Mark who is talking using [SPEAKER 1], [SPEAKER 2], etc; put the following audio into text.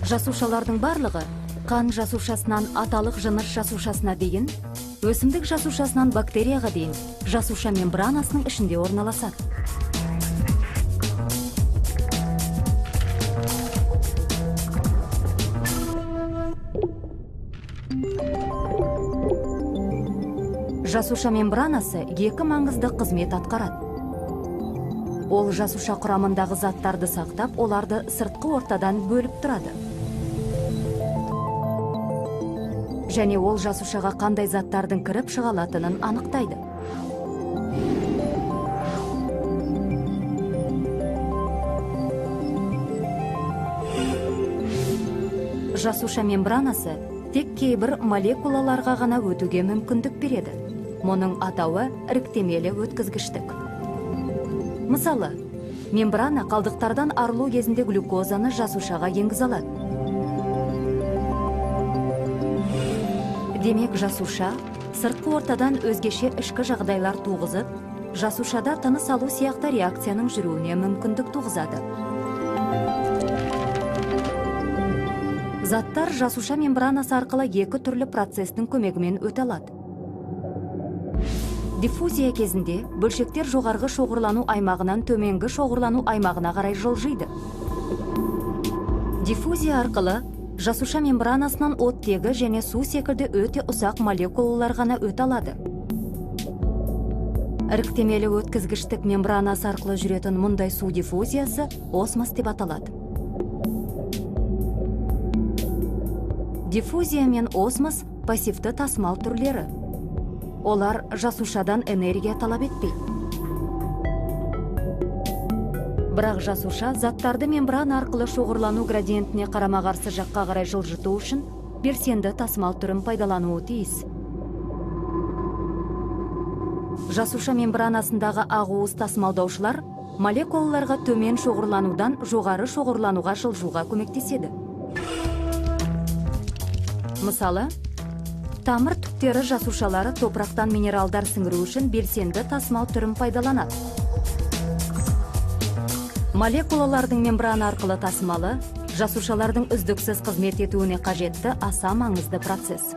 [SPEAKER 1] Жасушалардың барлығы қан жасушасынан аталық жыныс жасушасына дейін, өсімдік жасушасынан бактерияға дейін жасуша мембранасының ішінде орналасады. Жасуша мембранасы екі маңызды қызмет атқарады. Ол жасуша құрамындағы заттарды сақтап, оларды сыртқы ортадан бөліп тұрады. Және ол жасушаға қандай заттардың кіріп шыға алатынын анықтайды. Жасуша мембранасы тек кейбір молекулаларға ғана өтуге мүмкіндік береді. Мұның атауы іріктемелі өткізгіштік. Мысалы, мембрана қалдықтардан арылу кезінде глюкозаны жасушаға енгізе алады. Демек, жасуша сыртқы ортадан өзгеше ішкі жағдайлар туғызып, жасушада тыныс алу сияқты реакцияның жүруіне мүмкіндік туғызады. Заттар жасуша мембранасы арқылы екі түрлі процестің көмегімен өте алады. Диффузия кезінде бөлшектер жоғарғы шоғырлану аймағынан төменгі шоғырлану аймағына қарай жылжиды. Диффузия арқылы жасуша мембранасынан оттегі және су секілді өте ұсақ молекулалар ғана өте алады. Іріктемелі өткізгіштік мембранасы арқылы жүретін мұндай су диффузиясы осмос деп аталады. Диффузия мен осмос пассивті тасымал түрлері. Олар жасушадан энергия талап етпейді. Бірақ жасуша заттарды мембрана арқылы шоғырлану градиентіне қарама-қарсы жаққа қарай жылжыту үшін белсенді тасымал түрін пайдалануы тиіс. Жасуша мембранасындағы ақуыз тасымалдаушылар молекулаларға төмен шоғырланудан жоғары шоғырлануға жылжуға көмектеседі. Мысалы, тамыр түптері жасушалары топырақтан минералдар сіңіру үшін белсенді тасымал түрін пайдаланады. Молекулалардың мембрана арқылы тасымалы жасушалардың үздіксіз қызмет етуіне қажетті аса маңызды процесс.